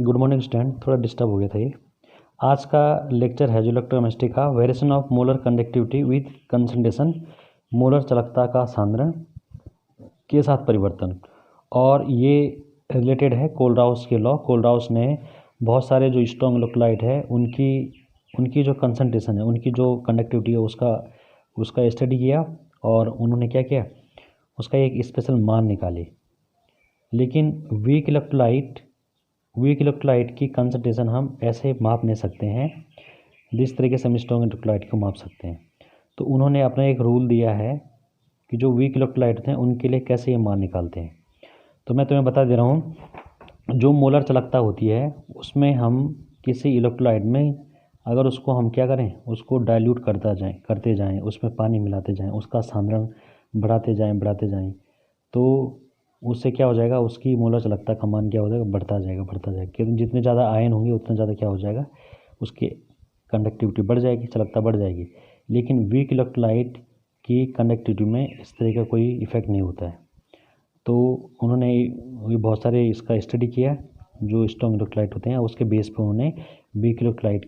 Good morning student, थोड़ा disturb हो गया था ये। आज का लेक्चर है जो इलेक्ट्रोकेमिस्ट्री का variation of molar conductivity with concentration, molar चालकता का सांद्रण के साथ परिवर्तन। और ये रिलेटेड है कोलराउस के लॉ। कोलराउस ने बहुत सारे जो स्ट्रॉन्ग इलेक्ट्रोलाइट है उनकी जो कंसंट्रेशन है, उनकी जो कंडक्टिविटी है उसका स्टडी किया और उन्होंने क्या किया, उसका एक स्पेशल मान निकाली। लेकिन वीक इलेक्ट्रोलाइट की कंसंट्रेशन हम ऐसे माप नहीं सकते हैं जिस तरीके से हम स्ट्रॉन्ग इलेक्ट्रोलाइट को माप सकते हैं। तो उन्होंने अपना एक रूल दिया है कि जो वीक इलेक्ट्रोलाइट हैं उनके लिए कैसे ये मान निकालते हैं। तो मैं तुम्हें बता दे रहा हूँ, जो मोलर चालकता होती है उसमें हम किसी इलेक्ट्रोलाइट में अगर उसको हम क्या करें, उसको डाइल्यूट करते जाएं, उसमें पानी मिलाते जाएं, उसका सांद्रण बढ़ाते जाएं, तो उससे क्या हो जाएगा, उसकी मोलर चालकता का मान क्या हो जाएगा, बढ़ता जाएगा। क्योंकि जितने ज़्यादा आयन होंगे उतना ज़्यादा क्या हो जाएगा, उसकी कंडक्टिविटी बढ़ जाएगी, चालकता बढ़ जाएगी। लेकिन वीक इलेक्ट्रोलाइट की कंडक्टिविटी में इस तरह का कोई इफेक्ट नहीं होता है। तो उन्होंने ये बहुत सारे इसका स्टडी किया, जो स्ट्रॉन्ग इलेक्ट्रोलाइट होते हैं उसके बेस पर उन्होंने वीक इलेक्ट्रोलाइट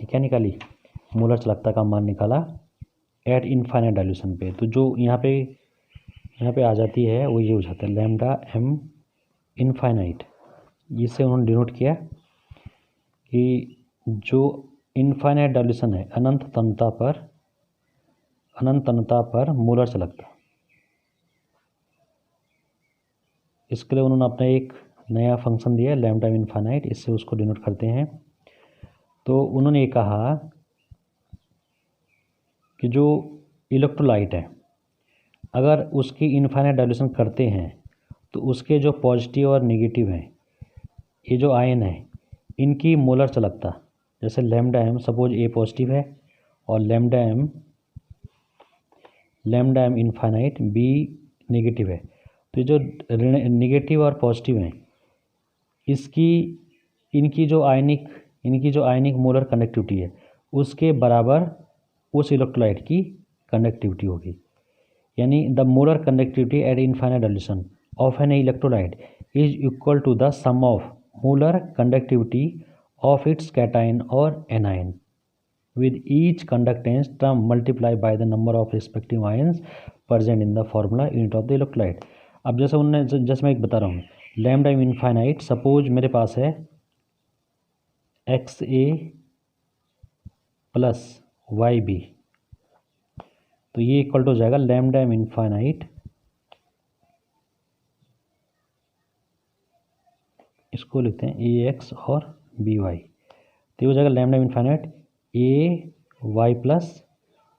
की क्या निकाली, मोलर चालकता का मान निकाला एट इनफाइनाइट डाइल्यूशन पे। तो जो यहाँ पे आ जाती है वो ये हो जाता है लैम्डा एम इनफाइनाइट। इससे उन्होंने डिनोट किया कि जो इनफाइनाइट डाइल्यूशन है, अनंत तन्यता पर मोलर चालकता, इसके लिए उन्होंने अपना एक नया फंक्शन दिया लैम्डा इनफाइनाइट, इससे उसको डिनोट करते हैं। तो उन्होंने ये कहा कि जो इलेक्ट्रोलाइट है अगर उसकी इनफाइनाइट डाइल्यूशन करते हैं तो उसके जो पॉजिटिव और नेगेटिव हैं, ये जो आयन है, इनकी मोलर चालकता, जैसे lambda M, suppose A positive है और lambda M infinite B negative है, तो जो नेगेटिव और पॉजिटिव हैं इनकी जो आयनिक मोलर कंडक्टिविटी है उसके बराबर उस इलेक्ट्रोलाइट की कंडक्टिविटी होगी। यानी the molar conductivity at infinite dilution of an electrolyte is equal to the sum of molar conductivity of its cation और anion with each conductance term multiplied by the number of respective ions present in the formula unit of the electrolyte। अब जैसे मैं एक बता रहा हूँ, lambda infinite, suppose मेरे पास है XA प्लस YB, तो ये इक्वल टू हो जाएगा लैम्डा इनफाइनाइट, इसको लिखते हैं AX और BY, तो ये हो जाएगा लैम्डा इनफाइनाइट AY प्लस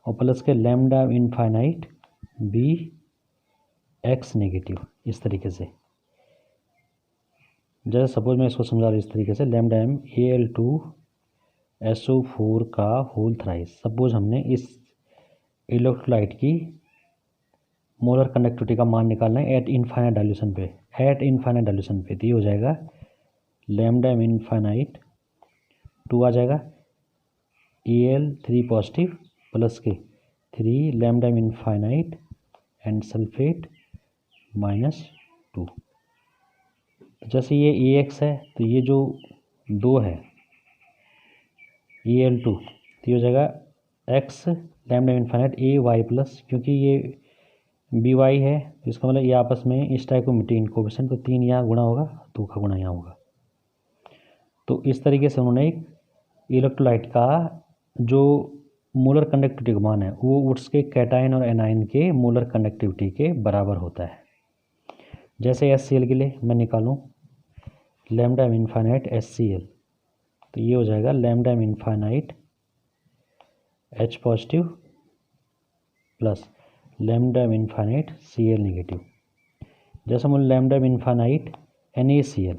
और प्लस के लैम्डा इनफाइनाइट BX नेगेटिव। इस तरीके से जैसे सपोज मैं इसको समझा रहा हूँ इस तरीके से, लैम्डा एम Al2SO4 का होल थ्राइस। सपोज हमने इस इलेक्ट्रोलाइट की मोलर कंडक्टिविटी का मान निकालना है एट इनफाइनाइट डाइल्यूशन पे, तो ये हो जाएगा लैम्डा इनफाइनाइट 2 आ जाएगा, Al3 पॉजिटिव प्लस के 3 लैम्डा इनफाइनाइट एंड सल्फेट -2। जैसे ये AX है तो ये जो 2 है Al2, तो ये हो जाएगा X lambda infinite AY plus, क्योंकि ये BY है तो इसका मतलब ये आपस में स्टाइकोमेट्री इनकोफिशिएंट, तो 3 यहाँ गुणा होगा, 2 का गुणा यहाँ होगा। तो इस तरीके से उन्होंने इलेक्ट्रोलाइट का जो मोलर कंडक्टिविटी का मान है वो उसके कैटायन और एनायन के मोलर कंडक्टिविटी के बराबर होता है। जैसे HCl के लिए मैं निकालूं लैम्डा इनफाइनाइट HCl, तो ये हो जाएगा lambda infinite H positive plus lambda infinite Cl negative. जैसे हम lambda infinite NaCl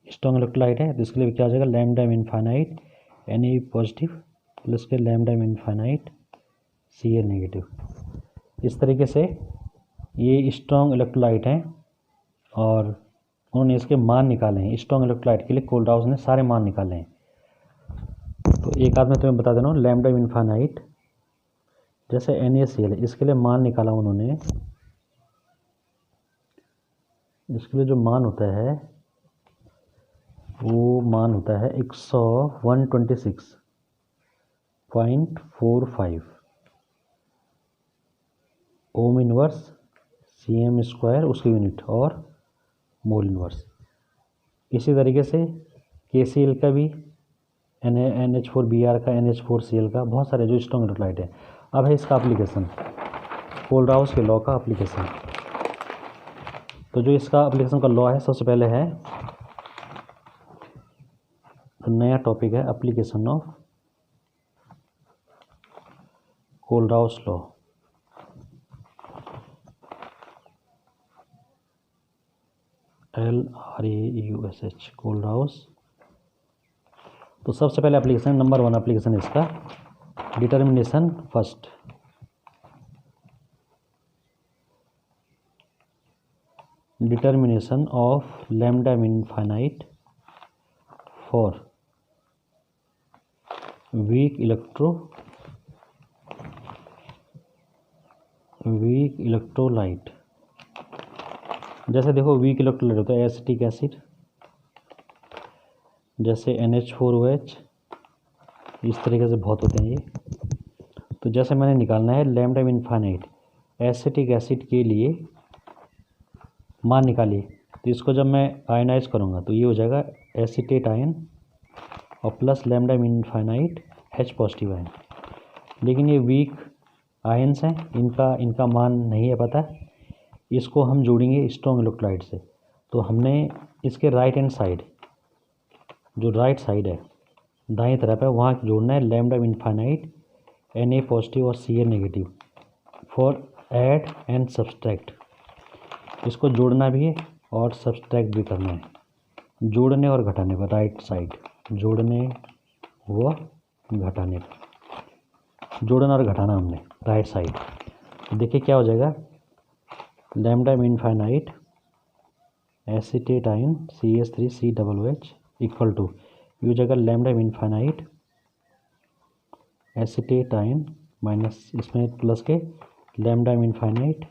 strong electrolyte है, तो इसके लिए क्या हो जाएगा lambda infinite Na positive plus के लैम्डा इनफाइनाइट Cl नेगेटिव। इस तरीके से ये स्ट्रॉन्ग इलेक्ट्रोलाइट हैं और उन्होंने इसके मान निकाले हैं। स्ट्रॉन्ग इलेक्ट्रोलाइट के लिए कोलराउस ने सारे मान निकाले हैं। तो एक आध में तुम्हें बता देना, लैम्डा इनफाइनाइट जैसे NaCl है, इसके लिए मान निकाला उन्होंने, इसके लिए जो मान होता है वो मान होता है 126.45 ओम इनवर्स cm स्क्वायर उसकी यूनिट और मोल इनवर्स। इसी तरीके से KCl का भी NH4Br का NH4Cl का बहुत सारे जो स्ट्रॉन्ग इलेक्ट्रोलाइट है। अब है इसका एप्लीकेशन, कोलराउस के लॉ का एप्लीकेशन। तो जो इसका एप्लीकेशन का लॉ है, सबसे पहले है नया टॉपिक है application of Kohlrausch law. LRAUSH Kohlrausch. तो सबसे पहले एप्लीकेशन नंबर 1 एप्लीकेशन इसका determination first. Determination of lambda mean finite for weak electrolyte. जैसे देखो वीक इलेक्ट्रोलाइट होता है एसिटिक एसिड, जैसे NH4OH, इस तरीके से बहुत होते हैं ये। तो जैसे मैंने निकालना है lambda mean finite acetic acid के लिए मान निकालिए, तो इसको जब मैं आयनाइज करूँगा तो ये हो जाएगा एसिटेट आयन और plus lambda mean finite H positive ion. लेकिन ये वीक आयन्स हैं, इनका मान नहीं है पता। इसको हम जोड़ेंगे स्ट्रॉन्ग इलेक्ट्रोलाइट से। तो हमने इसके राइट हैंड साइड, जो राइट साइड है दाएं तरफ है, वहाँ जोड़ना है lambda mean finite Na positive और Cl negative for add and subtract. इसको जोड़ना भी है और सब्सट्रैक्ट भी करना है, जोड़ने और घटाने पर। राइट साइड जोड़ने व घटाने पर, जोड़ना और घटाना हमने राइट साइड। देखिए क्या हो जाएगा, lambda mean finite acetate ion CH3COOH equal to ये हो जाएगा lambda mean finite acetate ion minus इसमें प्लस के lambda mean finite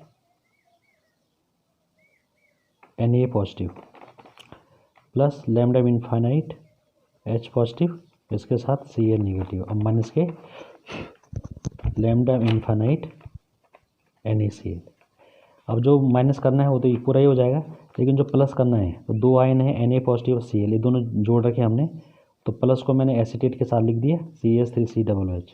Na positive plus lambda mean finite H positive, इसके साथ Cl नेगेटिव, अब माइनस के लैम्डा मीन फाइनाइट NaCl। अब जो माइनस करना है वो तो पूरा ही हो जाएगा, लेकिन जो प्लस करना है तो दो आयन है Na पॉजिटिव और Cl, ये दोनों जोड़ रखे हमने। तो प्लस को मैंने एसिटेट के साथ लिख दिया CH3COOH।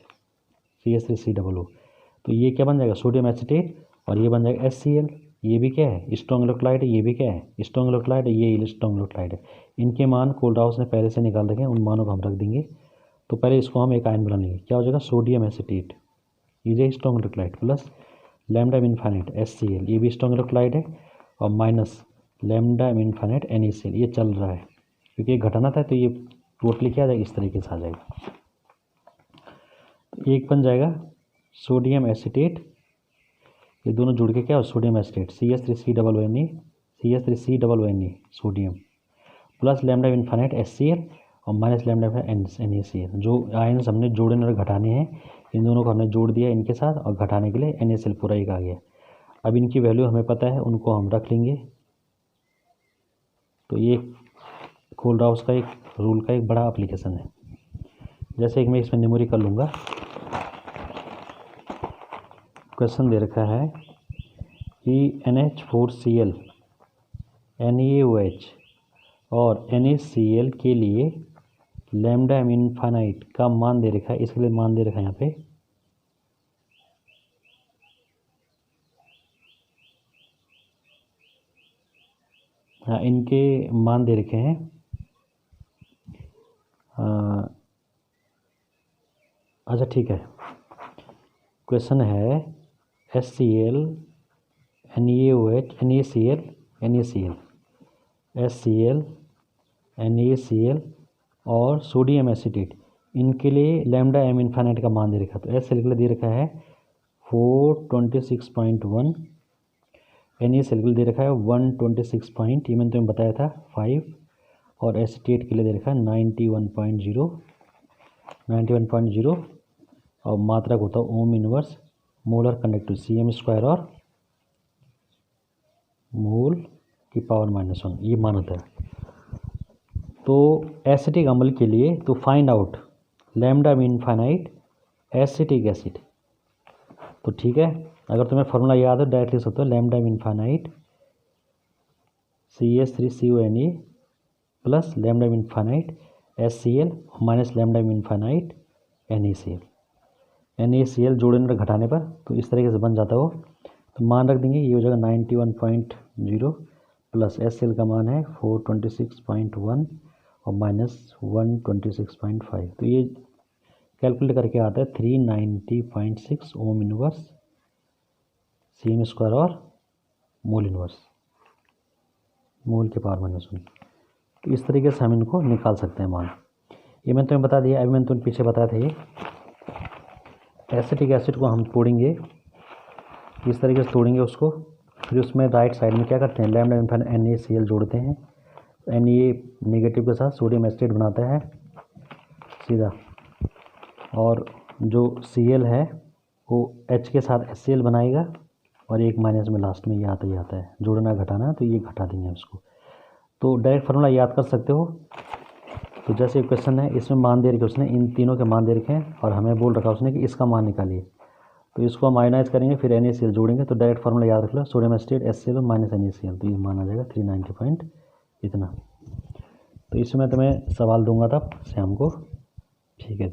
तो ये क्या बन जाएगा, सोडियम एसिटेट, और ये बन जाएगा HCl। ये भी क्या है, स्ट्रॉन्ग इलेक्ट्रोलाइट है, ये भी क्या है, स्ट्रॉन्ग इलेक्ट्रोलाइट है, ये स्ट्रॉन्ग इलेक्ट्रोलाइट है। इनके मान कोलराउस ने पहले से निकाल रखे हैं, उन मानों को हम रख देंगे। तो पहले इसको हम एक आयन बना लेंगे, क्या हो जाएगा, सोडियम एसिटेट, ये strong electrolyte, plus lambda mean finite HCl, ये भी स्ट्रॉन्ग इलेक्ट्रोलाइट है, और minus lambda mean finite NaCl। ये चल रहा है क्योंकि ये घटाना था, तो ये टोटली क्या आ जाएगा, इस तरीके से आ जाएगा। एक बन जाएगा सोडियम एसिटेट, ये दोनों जुड़ के क्या हो, sodium acetate CH3COONA sodium, plus lambda mean finite HCl और माइनस लैम्डा NaCl। जो आयन्स हमने जोड़ने और घटाने हैं, इन दोनों को हमने जोड़ दिया इनके साथ, और घटाने के लिए NaCl पूरा एक आ गया। अब इनकी वैल्यू हमें पता है, उनको हम रख लेंगे। तो ये कोलराउस का एक रूल का एक बड़ा एप्लीकेशन है। जैसे एक मैं इसमें मेमोरी कर लूँगा, क्वेश्चन दे रखा है कि NH4Cl NaOH और NaCl के लिए लैम्डा मीन फाइनाइट का मान दे रखा है। इसके लिए मान दे रखा है यहाँ पे हाँ, इनके मान दे रखे हैं। अच्छा ठीक है, क्वेश्चन है HCl NaOH NaCl HCl NaCl और सोडियम एसिटेट, इनके लिए लैम्डा एम इनफाइनाइट का मान दे रखा है। तो HCl के लिए दे रखा है 426.1, NaCl के लिए दे रखा है 126 पॉइंट, ये मैंने तुम्हें बताया था 5, और एसिटेट के लिए दे रखा है 91.0 और मात्रक होता है ohm inverse molar conductive CM square और मोल की पावर -1, ये मान होता है। तो एसिटिक अम्ल के लिए तो find out lambda mean finite acetic acid. तो ठीक है, अगर तुम्हें फार्मूला याद हो डायरेक्ट लिख सकते हो lambda mean finite CH3CONA plus lambda mean finite HCl minus lambda mean finite NaCl। NaCl जोड़ने और घटाने पर तो इस तरीके से बन जाता हो। तो मान रख देंगे, ये हो जाएगा 91.0 प्लस HCl का मान है 426.1 और माइनस 126.5। तो ये कैलकुलेट करके आता है 390.6 ओम इनवर्स CM स्क्वायर और मोल इनवर्स, मोल के पावर -1। तो इस तरीके से हम इनको निकाल सकते हैं मान। ये मैंने तुम्हें बता दिया। अभी मैंने तुम्हें पीछे बताया था ये एसिटिक एसिड को हम तोड़ेंगे, इस तरीके से तोड़ेंगे उसको, फिर उसमें राइट साइड में क्या करते हैं लैम्डा मीन फाइनाइट NaCl जोड़ते हैं। Na नेगेटिव के साथ सोडियम एसिड बनाता है सीधा, और जो Cl है वो H के साथ HCl बनाएगा और एक माइनस में लास्ट में ये आता है जोड़ना घटाना, तो ये घटा देंगे उसको। तो डायरेक्ट फार्मूला याद कर सकते हो। तो जैसे क्वेश्चन है, इसमें मान दे रखे उसने, इन तीनों के मान दे रखे हैं और हमें बोल रखा उसने कि इसका मान निकालिए। तो इसको हम आयोनाइज करेंगे, फिर NaCl जोड़ेंगे। तो डायरेक्ट फार्मूला याद रख लो, sodium acid HCl minus NaCl, तो ये मान आ जाएगा 390 पॉइंट इतना। तो इसमें तुम्हें सवाल दूंगा तब शाम को, ठीक है।